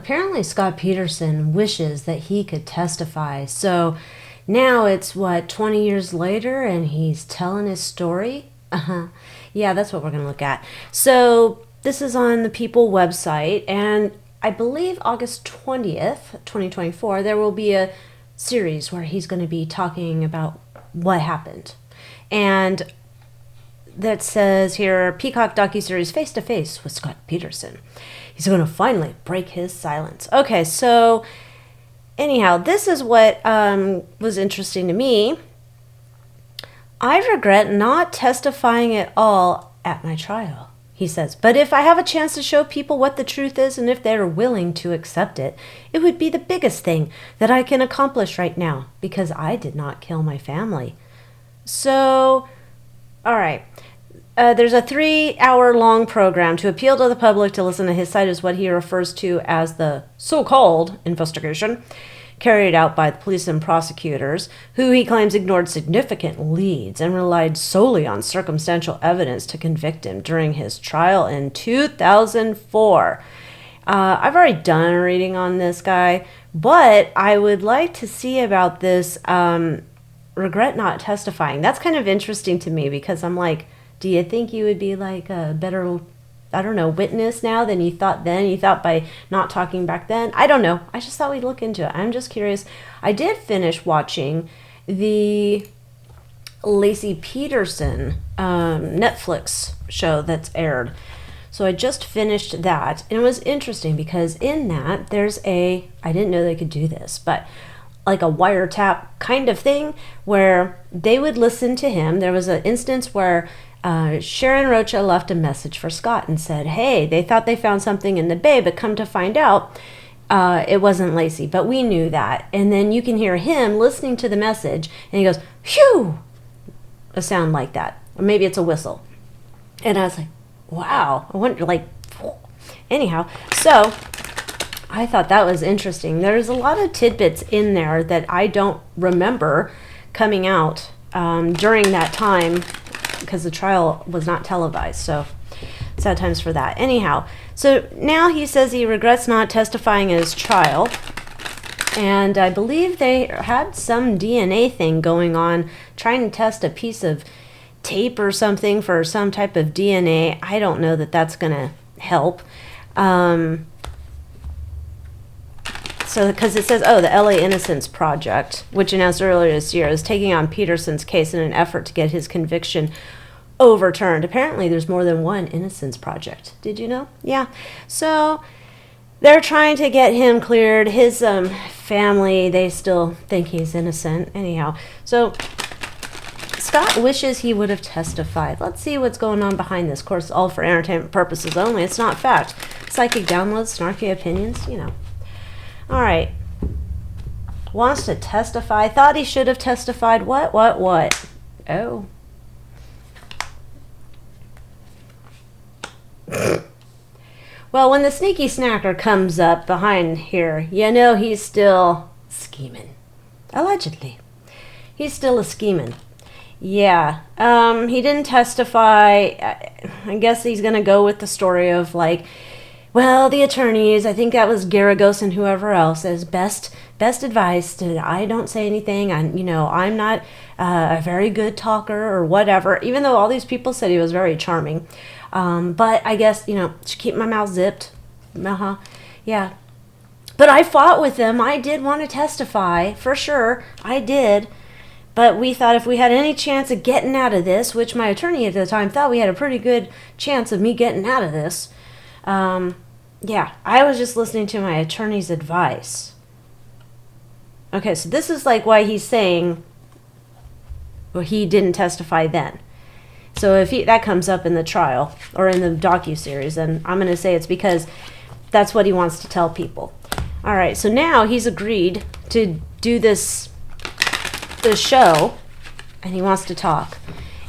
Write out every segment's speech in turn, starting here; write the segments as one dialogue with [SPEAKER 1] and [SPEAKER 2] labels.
[SPEAKER 1] apparently Scott Peterson wishes that he could testify. So now it's, 20 years later, and he's telling his story? Uh-huh. Yeah, that's what we're going to look at. So this is on the People website, and I believe August 20th, 2024, there will be a series where he's going to be talking about what happened. And that says here, Peacock docuseries Face to Face with Scott Peterson. He's going to finally break his silence. Okay, so anyhow, this is what was interesting to me. I regret not testifying at all at my trial, he says. But if I have a chance to show people what the truth is, and if they're willing to accept it, it would be the biggest thing that I can accomplish right now, because I did not kill my family. So, all right. There's a 3-hour-long program to appeal to the public to listen to his side, is what he refers to as the so-called investigation carried out by the police and prosecutors, who he claims ignored significant leads and relied solely on circumstantial evidence to convict him during his trial in 2004. I've already done a reading on this guy, but I would like to see about this regret not testifying. That's kind of interesting to me, because I'm like, do you think you would be like a better, I don't know, witness now than you thought then? You thought by not talking back then? I don't know. I just thought we'd look into it. I'm just curious. I did finish watching the Laci Peterson Netflix show that's aired. So I just finished that. And it was interesting because in that there's I didn't know they could do this, but like a wiretap kind of thing where they would listen to him. There was an instance where Sharon Rocha left a message for Scott and said, hey, they thought they found something in the bay, but come to find out, it wasn't Laci, but we knew that. And then you can hear him listening to the message, and he goes, phew, a sound like that. Or maybe it's a whistle. And I was like, wow. I wonder, like, anyhow. So I thought that was interesting. There's a lot of tidbits in there that I don't remember coming out during that time, because the trial was not televised. So sad times for that. Anyhow, so now he says he regrets not testifying at his trial. And I believe they had some DNA thing going on, trying to test a piece of tape or something for some type of DNA. I don't know that that's going to help. So, because it says, the LA Innocence Project, which announced earlier this year, is taking on Peterson's case in an effort to get his conviction overturned. Apparently, there's more than one Innocence Project. Did you know? Yeah. So, they're trying to get him cleared. His family, they still think he's innocent. Anyhow, so Scott wishes he would have testified. Let's see what's going on behind this. Of course, all for entertainment purposes only. It's not fact. Psychic downloads, snarky opinions, All right. Wants to testify. Thought he should have testified. What? Oh. Well, when the sneaky snacker comes up behind here, he's still scheming. Allegedly. He's still a scheming. Yeah. He didn't testify. I guess he's going to go with the story of like, well, the attorneys, I think that was Garagos and whoever else, as best advice to, I don't say anything. I'm not a very good talker or whatever, even though all these people said he was very charming. But I guess, should keep my mouth zipped. Yeah. But I fought with him. I did want to testify, for sure. I did. But we thought if we had any chance of getting out of this, which my attorney at the time thought we had a pretty good chance of me getting out of this, yeah, I was just listening to my attorney's advice. Okay, so this is like why he's saying, well, he didn't testify then. So if that comes up in the trial or in the docuseries, then I'm going to say it's because that's what he wants to tell people. All right, so now he's agreed to do this show, and he wants to talk.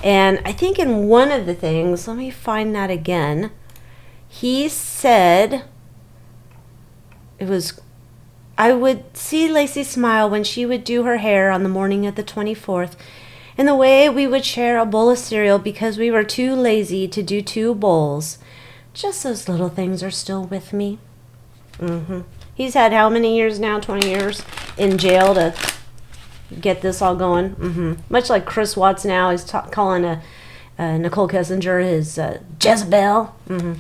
[SPEAKER 1] And I think in one of the things, let me find that again. He said, I would see Laci smile when she would do her hair on the morning of the 24th, and the way we would share a bowl of cereal because we were too lazy to do 2 bowls. Just those little things are still with me. He's had how many years now? 20 years in jail to get this all going. Much like Chris Watts now is calling Nicole Kessinger his Jezebel. All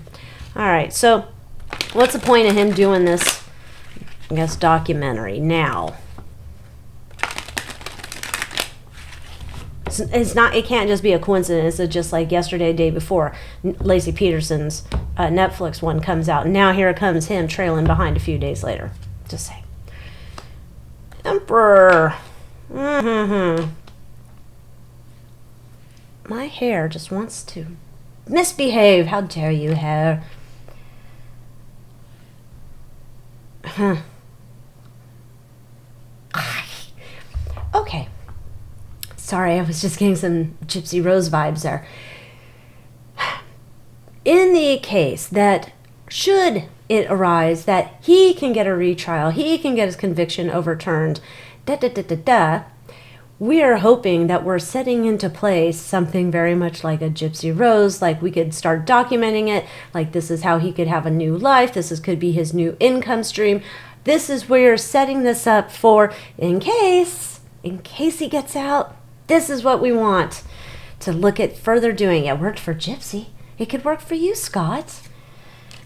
[SPEAKER 1] right, so what's the point of him doing this, I guess, documentary now? It's not. It can't just be a coincidence. It's just like yesterday, day before, Laci Peterson's Netflix one comes out, and now here comes him trailing behind a few days later. Just saying. Emperor. My hair just wants to misbehave. How dare you, hair? Okay. Sorry, I was just getting some Gypsy Rose vibes there. In the case that should it arise that he can get a retrial, he can get his conviction overturned, we are hoping that we're setting into place something very much like a Gypsy Rose, like we could start documenting it, like this is how he could have a new life, could be his new income stream. This is where you're setting this up for in case he gets out. This is what we want to look at further doing. It worked for Gypsy. It could work for you, Scott.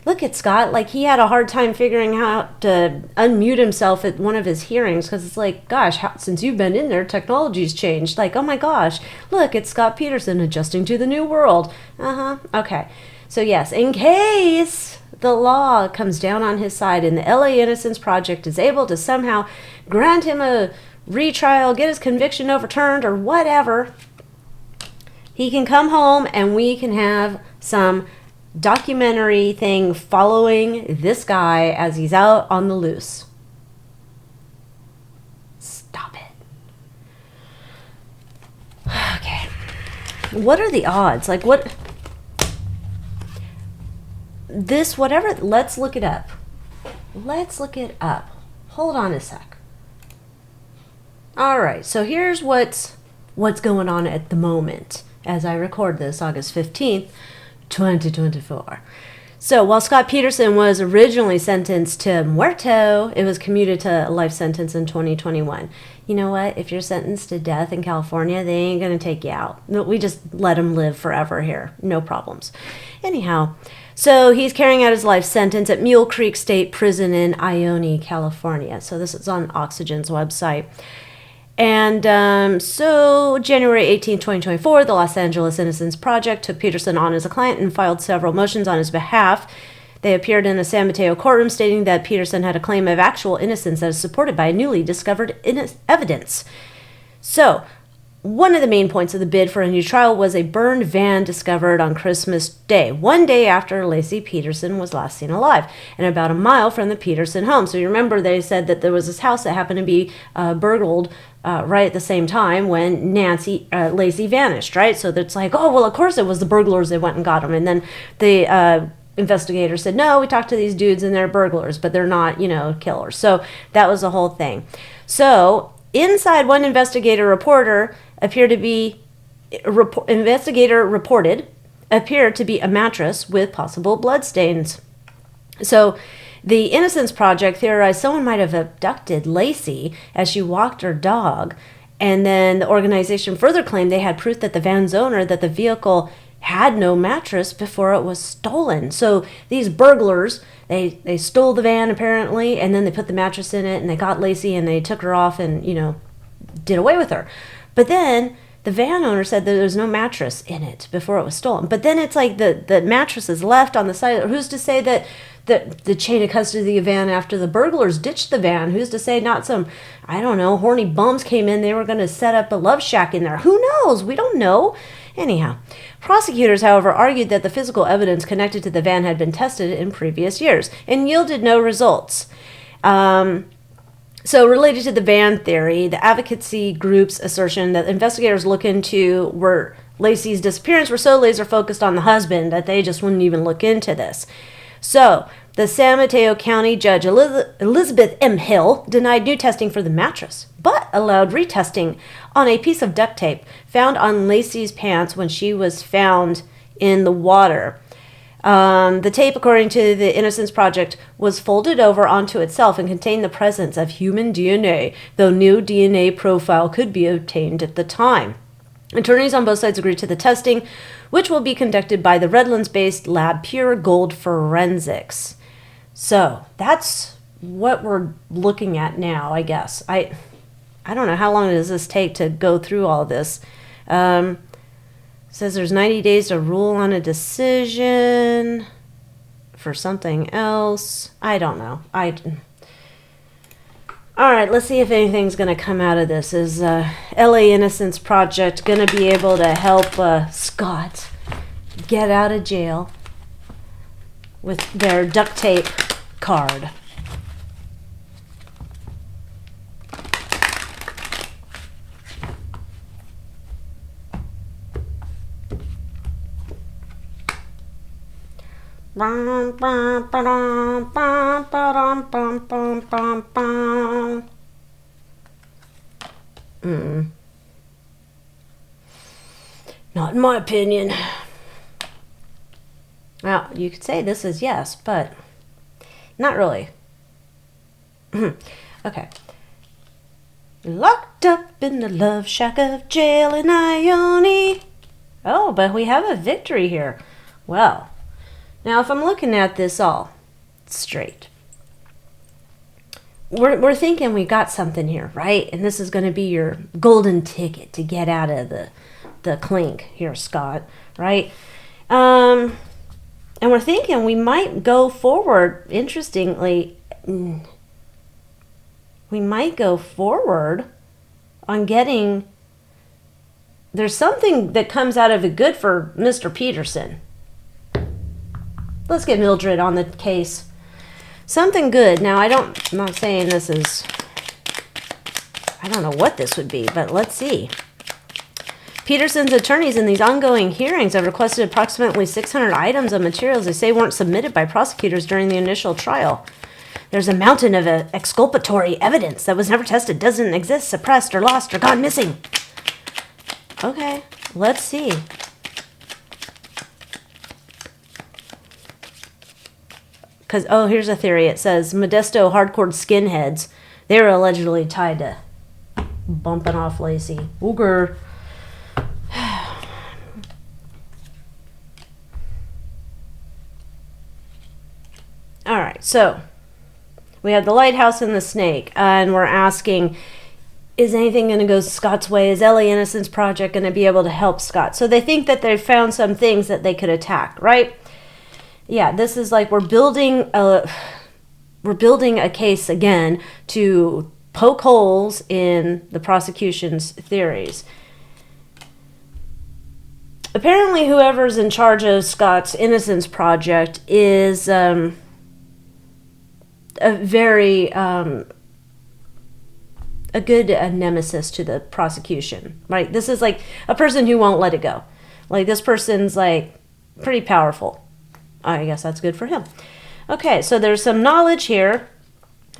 [SPEAKER 1] Look at Scott. Like, he had a hard time figuring out to unmute himself at one of his hearings because it's like, gosh, since you've been in there, technology's changed. Like, oh my gosh, look, it's Scott Peterson adjusting to the new world. Okay. So yes, in case the law comes down on his side and the LA Innocence Project is able to somehow grant him a retrial, get his conviction overturned or whatever, he can come home and we can have some documentary thing following this guy as he's out on the loose. Stop it. Okay. What are the odds? Like, what? This, whatever, let's look it up. Let's look it up. Hold on a sec. All right, so here's what's going on at the moment as I record this, August 15th, 2024. So while Scott Peterson was originally sentenced to muerto, it was commuted to a life sentence in 2021. You know what? If you're sentenced to death in California, they ain't going to take you out. We just let him live forever here. No problems. Anyhow, so he's carrying out his life sentence at Mule Creek State Prison in Ione, California. So this is on Oxygen's website. And so January 18, 2024, the Los Angeles Innocence Project took Peterson on as a client and filed several motions on his behalf. They appeared in a San Mateo courtroom stating that Peterson had a claim of actual innocence that is supported by newly discovered evidence. So one of the main points of the bid for a new trial was a burned van discovered on Christmas Day, one day after Laci Peterson was last seen alive, and about a mile from the Peterson home. So you remember they said that there was this house that happened to be burgled right at the same time when Laci vanished, right? So that's like, oh, well, of course it was the burglars that went and got him. And then the investigator said, no, we talked to these dudes and they're burglars, but they're not, killers. So that was the whole thing. So inside, one investigator reported appeared to be a mattress with possible bloodstains. So the Innocence Project theorized someone might have abducted Laci as she walked her dog, and then the organization further claimed they had proof that the van's owner, that the vehicle had no mattress before it was stolen. So these burglars, they stole the van apparently, and then they put the mattress in it, and they got Laci and they took her off and, did away with her. But then the van owner said that there was no mattress in it before it was stolen. But then it's like the mattress is left on the side. Who's to say that the chain of custody of the van after the burglars ditched the van? Who's to say not some, I don't know, horny bums came in, they were going to set up a love shack in there? Who knows? We don't know. Anyhow, prosecutors, however, argued that the physical evidence connected to the van had been tested in previous years and yielded no results. So related to the van theory, the advocacy group's assertion that investigators look into were Laci's disappearance were so laser focused on the husband that they just wouldn't even look into this. So the San Mateo County Judge Elizabeth M. Hill denied new testing for the mattress, but allowed retesting on a piece of duct tape found on Laci's pants when she was found in the water. The tape, according to the Innocence Project, was folded over onto itself and contained the presence of human DNA, though no DNA profile could be obtained at the time. Attorneys on both sides agreed to the testing, which will be conducted by the Redlands-based lab Pure Gold Forensics. So that's what we're looking at now, I guess. I don't know, how long does this take to go through all this? Says there's 90 days to rule on a decision for something else. I don't know. All right, let's see if anything's going to come out of this. Is LA Innocence Project going to be able to help Scott get out of jail with their duct tape card? Not in my opinion. Well, you could say this is yes, but not really. Okay. Locked up in the love shack of jail in Ione. Oh, but we have a victory here. Well, now if I'm looking at this all straight, we're thinking we got something here, right? And this is going to be your golden ticket to get out of the clink here, Scott, right? And we're thinking we might go forward. Interestingly, we might go forward on getting. There's something that comes out of it good for Mr. Peterson. Let's get Mildred on the case. Something good. Now, I'm not saying this is, I don't know what this would be, but let's see. Peterson's attorneys in these ongoing hearings have requested approximately 600 items of materials they say weren't submitted by prosecutors during the initial trial. There's a mountain of exculpatory evidence that was never tested, doesn't exist, suppressed, or lost, or gone missing. Okay, let's see. Because, oh, here's a theory. It says Modesto hardcore skinheads. They were allegedly tied to bumping off Laci. Wicker. All right, so we have the lighthouse and the snake, and we're asking, is anything going to go Scott's way? Is LA Innocence Project going to be able to help Scott? So they think that they've found some things that they could attack, right? Yeah, this is like we're building a case again to poke holes in the prosecution's theories. Apparently, whoever's in charge of Scott's Innocence Project is a very a good nemesis to the prosecution, right? This is like a person who won't let it go. Like this person's like pretty powerful. I guess that's good for him. Okay, so there's some knowledge here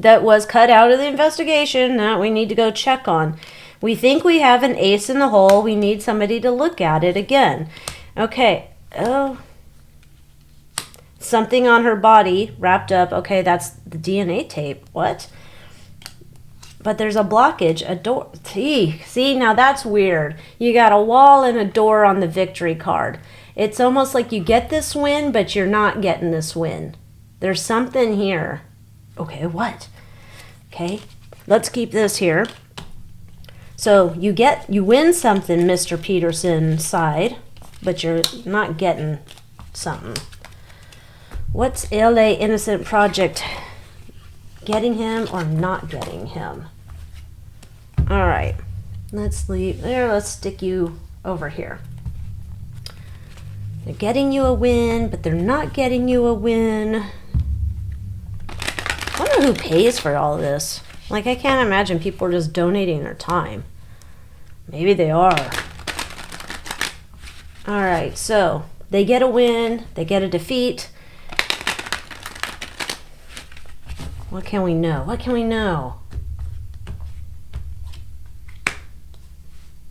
[SPEAKER 1] that was cut out of the investigation that we need to go check on. We think we have an ace in the hole. We need somebody to look at it again. Okay. Oh. Something on her body wrapped up. Okay, that's the DNA tape. What? But there's a blockage, a door. See, now that's weird. You got a wall and a door on the victory card. It's almost like you get this win, but you're not getting this win. There's something here. Okay, what? Okay, let's keep this here. So you win something, Mr. Peterson side, but you're not getting something. What's LA Innocent Project getting him or not getting him? All right, let's leave there. Let's stick you over here. They're getting you a win, but they're not getting you a win. I wonder who pays for all this. Like, I can't imagine people are just donating their time. Maybe they are. All right, so they get a win, they get a defeat. What can we know? What can we know?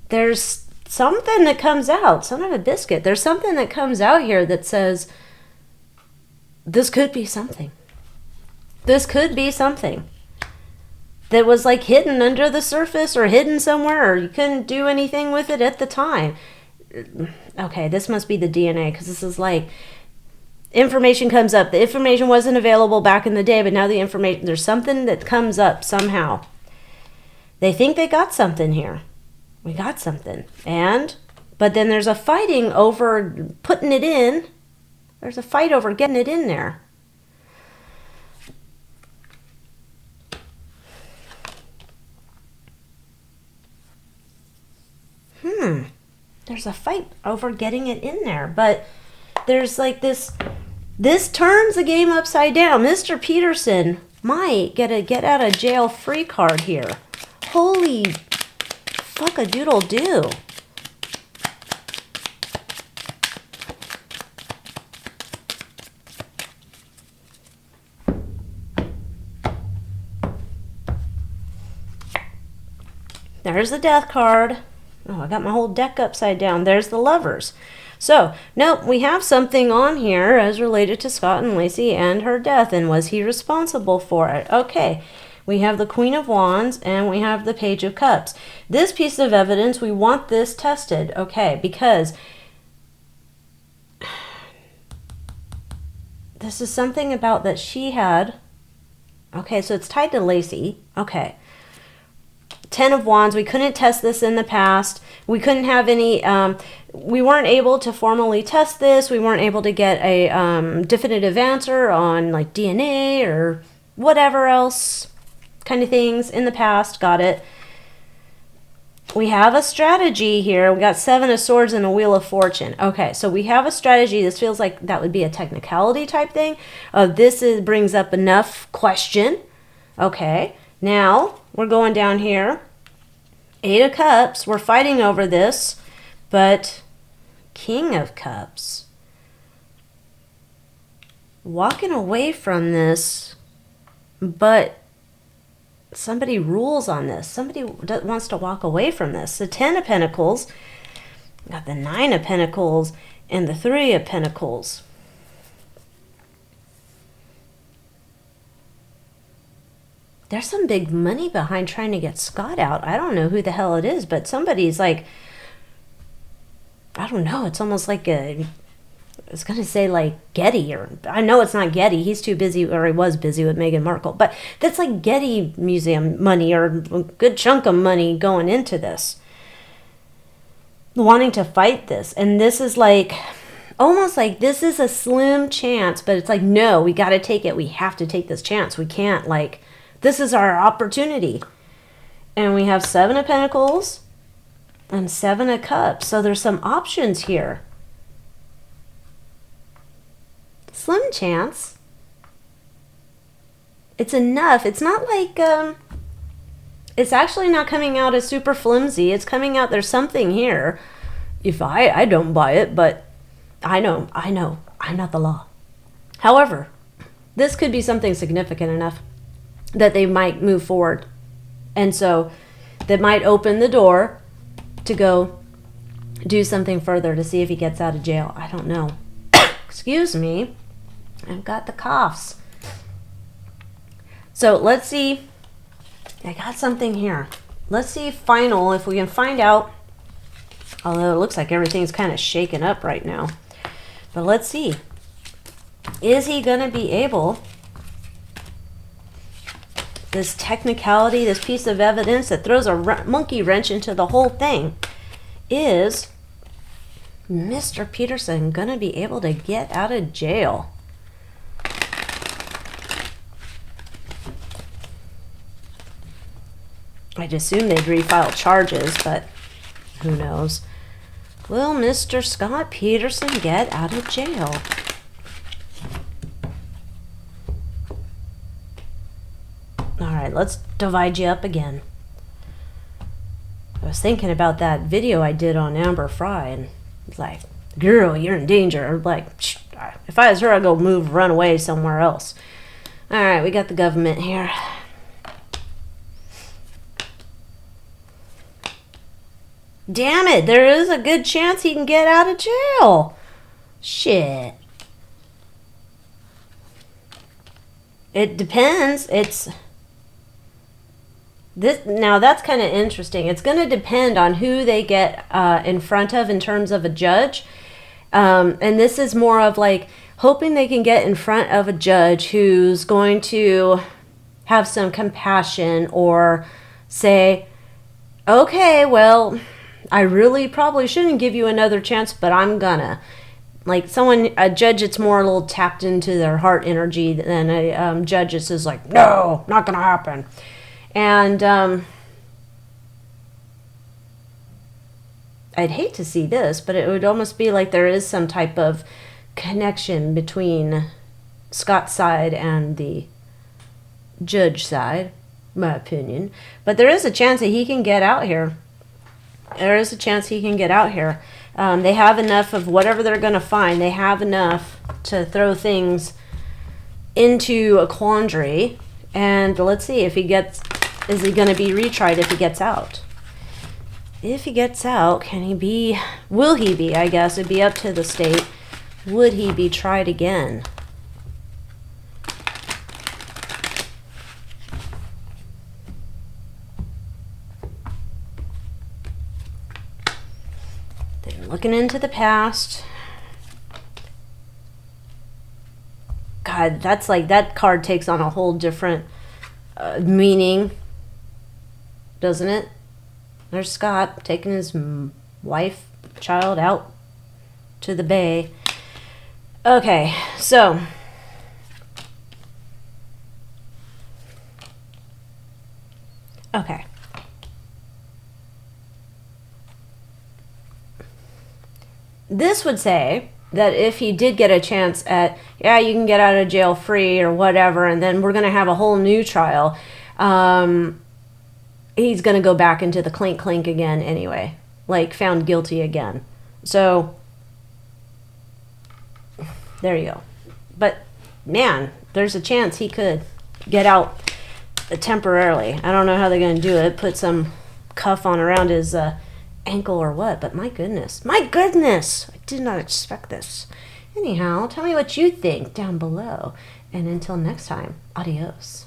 [SPEAKER 1] There's something that comes out, son of a biscuit. There's something that comes out here that says this could be something. This could be something that was like hidden under the surface or hidden somewhere, or you couldn't do anything with it at the time. Okay, this must be the DNA, because this is like information comes up. The information wasn't available back in the day, but now the information, there's something that comes up somehow. They think they got something here. We got something. But then there's a fighting over putting it in. There's a fight over getting it in there. There's a fight over getting it in there. But there's like this turns the game upside down. Mr. Peterson might get a get out of jail free card here. Holy fuck-a-doodle-doo. There's the death card. Oh, I got my whole deck upside down. There's the lovers. So, nope, we have something on here as related to Scott and Laci and her death, and was he responsible for it? Okay, we have the Queen of Wands and we have the Page of Cups. This piece of evidence, we want this tested, okay, because this is something about that she had. Okay, so it's tied to Laci. Okay. 10 of Wands, we couldn't test this in the past. We couldn't have any, we weren't able to formally test this. We weren't able to get a definitive answer on like DNA or whatever else kind of things in the past. Got it. We have a strategy here. We got 7 of Swords and a Wheel of Fortune. Okay, so we have a strategy. This feels like that would be a technicality type thing. Brings up enough question. Okay, now we're going down here. 8 of Cups. We're fighting over this, but King of Cups. Walking away from this, but somebody rules on this. Somebody wants to walk away from this. The 10 of Pentacles. Got the 9 of Pentacles and the 3 of Pentacles. There's some big money behind trying to get Scott out. I don't know who the hell it is, but somebody's like, I don't know. It's almost like I was going to say like Getty, or I know it's not Getty. He's too busy, or he was busy with Meghan Markle. But that's like Getty Museum money, or a good chunk of money going into this. Wanting to fight this. And this is like, almost like this is a slim chance, but it's like, no, we got to take it. We have to take this chance. We can't like, this is our opportunity. And we have 7 of Pentacles and 7 of Cups. So there's some options here. Slim chance. It's enough. It's not like, it's actually not coming out as super flimsy. It's coming out, there's something here. If I don't buy it, but I know, I'm not the law. However, this could be something significant enough that they might move forward. And so that might open the door to go do something further to see if he gets out of jail. I don't know. Excuse me. I've got the coughs. So let's see. I got something here. Let's see final, if we can find out. Although it looks like everything's kind of shaken up right now. But let's see. Is he going to be able, this technicality, this piece of evidence that throws a monkey wrench into the whole thing, is Mr. Peterson going to be able to get out of jail? I'd assume they'd refile charges, but who knows? Will Mr. Scott Peterson get out of jail? Alright, let's divide you up again. I was thinking about that video I did on Amber Fry, and it's like, girl, you're in danger. I'm like, if I was her, I'd go run away somewhere else. Alright, we got the government here. Damn it, there is a good chance he can get out of jail. Shit. It depends. It's this now. That's kind of interesting. It's going to depend on who they get in front of in terms of a judge. And this is more of like hoping they can get in front of a judge who's going to have some compassion or say, okay, well, I really probably shouldn't give you another chance, but I'm gonna. Like a judge that's more a little tapped into their heart energy than a judge that says like, no, not gonna happen. And I'd hate to see this, but it would almost be like there is some type of connection between Scott's side and the judge side, my opinion. But there is a chance that he can get out here. There is a chance he can get out here. They have enough of whatever they're going to find. They have enough to throw things into a quandary. And let's see if he gets... Is he going to be retried if he gets out? If he gets out, can he be... Will he be, I guess. It'd be up to the state. Would he be tried again? Then looking into the past. God, that's like... That card takes on a whole different meaning. Doesn't it? There's Scott taking his wife, child out to the bay. Okay, so okay. This would say that if he did get a chance at, yeah, you can get out of jail free or whatever, and then we're going to have a whole new trial, he's going to go back into the clink clink again anyway, like found guilty again. So there you go. But man, there's a chance he could get out temporarily. I don't know how they're going to do it. Put some cuff on around his ankle or what, but my goodness, I did not expect this. Anyhow, tell me what you think down below. And until next time, adios.